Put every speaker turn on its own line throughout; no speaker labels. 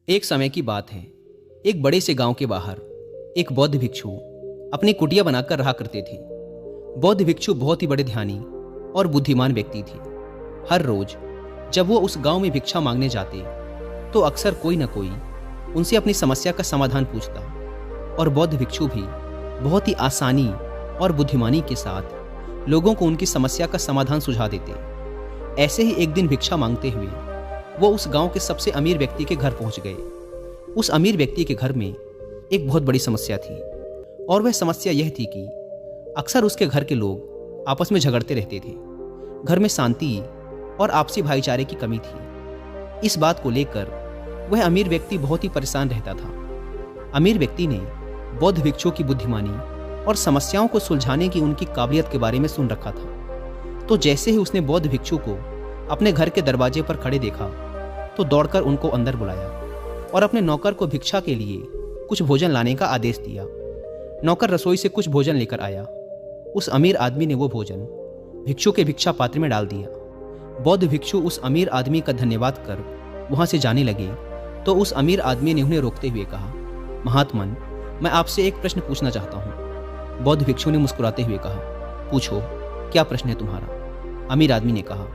एक समय की बात है। एक बड़े से गांव के बाहर एक बौद्ध भिक्षु अपनी कुटिया बनाकर रहा करते थे। बौद्ध भिक्षु बहुत ही बड़े ध्यानी और बुद्धिमान व्यक्ति थे। हर रोज जब वो उस गांव में भिक्षा मांगने जाते तो अक्सर कोई न कोई उनसे अपनी समस्या का समाधान पूछता और बौद्ध भिक्षु भी बहुत ही आसानी और बुद्धिमानी के साथ लोगों को उनकी समस्या का समाधान सुझा देते। ऐसे ही एक दिन भिक्षा मांगते हुए वो उस गांव के सबसे अमीर व्यक्ति के घर पहुंच गए। उस अमीर व्यक्ति के घर में एक बहुत बड़ी समस्या थी और वह समस्या यह थी कि अक्सर उसके घर के लोग आपस में झगड़ते रहते थे। घर में शांति और आपसी भाईचारे की कमी थी। इस बात को लेकर वह अमीर व्यक्ति बहुत ही परेशान रहता था। अमीर व्यक्ति ने बौद्ध भिक्षु की बुद्धिमानी और समस्याओं को सुलझाने की उनकी काबिलियत के बारे में सुन रखा था। तो जैसे ही उसने बौद्ध भिक्षु को अपने घर के दरवाजे पर खड़े देखा तो दौड़कर उनको अंदर बुलाया और अपने नौकर को भिक्षा के लिए कुछ भोजन लाने का आदेश दिया। नौकर रसोई से कुछ भोजन लेकर आया। उस अमीर आदमी ने वो भोजन भिक्षु के भिक्षा पात्र में डाल दिया। बौद्ध भिक्षु उस अमीर आदमी का धन्यवाद कर वहां से जाने लगे तो उस अमीर आदमी ने उन्हें रोकते हुए कहा, महात्मन, मैं आपसे एक प्रश्न पूछना चाहता हूँ। बौद्ध भिक्षु ने मुस्कुराते हुए कहा, पूछो, क्या प्रश्न है तुम्हारा? अमीर आदमी ने कहा,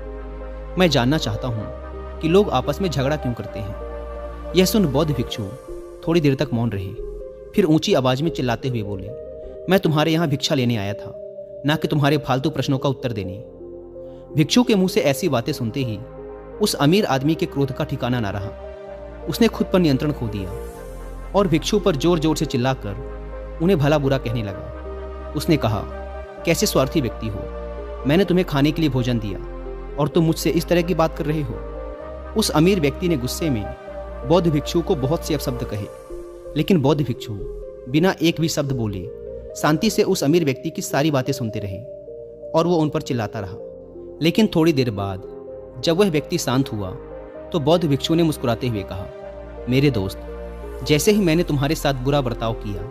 मैं जानना चाहता हूँ कि लोग आपस में झगड़ा क्यों करते हैं। यह सुन बौद्ध भिक्षु थोड़ी देर तक मौन रहे, फिर ऊंची आवाज में चिल्लाते हुए बोले, मैं तुम्हारे यहाँ भिक्षा लेने आया था, ना कि तुम्हारे फालतू प्रश्नों का उत्तर देने। भिक्षु के मुंह से ऐसी बातें सुनते ही उस अमीर आदमी के क्रोध का ठिकाना ना रहा। उसने खुद पर नियंत्रण खो दिया और भिक्षु पर जोर जोर से चिल्लाकर उन्हें भला बुरा कहने लगा। उसने कहा, कैसे स्वार्थी व्यक्ति हो, मैंने तुम्हें खाने के लिए भोजन दिया और तुम मुझसे इस तरह की बात कर रहे हो। उस अमीर व्यक्ति ने गुस्से में बौद्ध भिक्षु को बहुत से अपशब्द कहे, लेकिन बौद्ध भिक्षु बिना एक भी शब्द बोले शांति से उस अमीर व्यक्ति की सारी बातें सुनते रहे और वो उन पर चिल्लाता रहा। लेकिन थोड़ी देर बाद जब वह व्यक्ति शांत हुआ तो बौद्ध भिक्षु ने मुस्कुराते हुए कहा, मेरे दोस्त, जैसे ही मैंने तुम्हारे साथ बुरा बर्ताव किया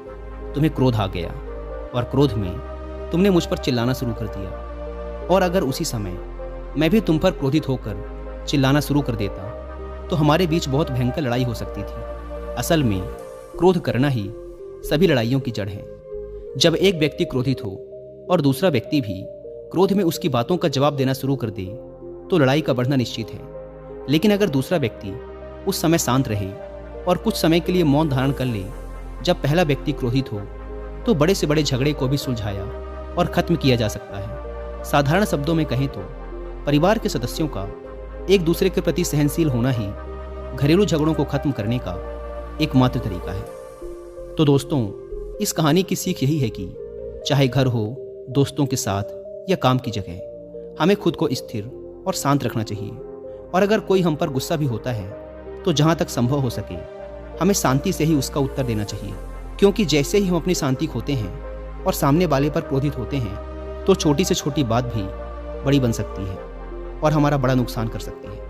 तुम्हें क्रोध आ गया और क्रोध में तुमने मुझ पर चिल्लाना शुरू कर दिया। और अगर उसी समय मैं भी तुम पर क्रोधित होकर चिल्लाना शुरू कर देता तो हमारे बीच बहुत भयंकर लड़ाई हो सकती थी। असल में क्रोध करना ही सभी लड़ाइयों की जड़ है। जब एक व्यक्ति क्रोधित हो और दूसरा व्यक्ति भी क्रोध में उसकी बातों का जवाब देना शुरू कर दे तो लड़ाई का बढ़ना निश्चित है। लेकिन अगर दूसरा व्यक्ति उस समय शांत रहे और कुछ समय के लिए मौन धारण कर ले, जब पहला व्यक्ति क्रोधित हो तो बड़े से बड़े झगड़े को भी सुलझाया और खत्म किया जा सकता है। साधारण शब्दों में कहें तो परिवार के सदस्यों का एक दूसरे के प्रति सहनशील होना ही घरेलू झगड़ों को खत्म करने का एकमात्र तरीका है। तो दोस्तों, इस कहानी की सीख यही है कि चाहे घर हो, दोस्तों के साथ या काम की जगह, हमें खुद को स्थिर और शांत रखना चाहिए। और अगर कोई हम पर गुस्सा भी होता है तो जहाँ तक संभव हो सके हमें शांति से ही उसका उत्तर देना चाहिए, क्योंकि जैसे ही हम अपनी शांति खोते हैं और सामने वाले पर क्रोधित होते हैं तो छोटी से छोटी बात भी बड़ी बन सकती है और हमारा बड़ा नुकसान कर सकती है।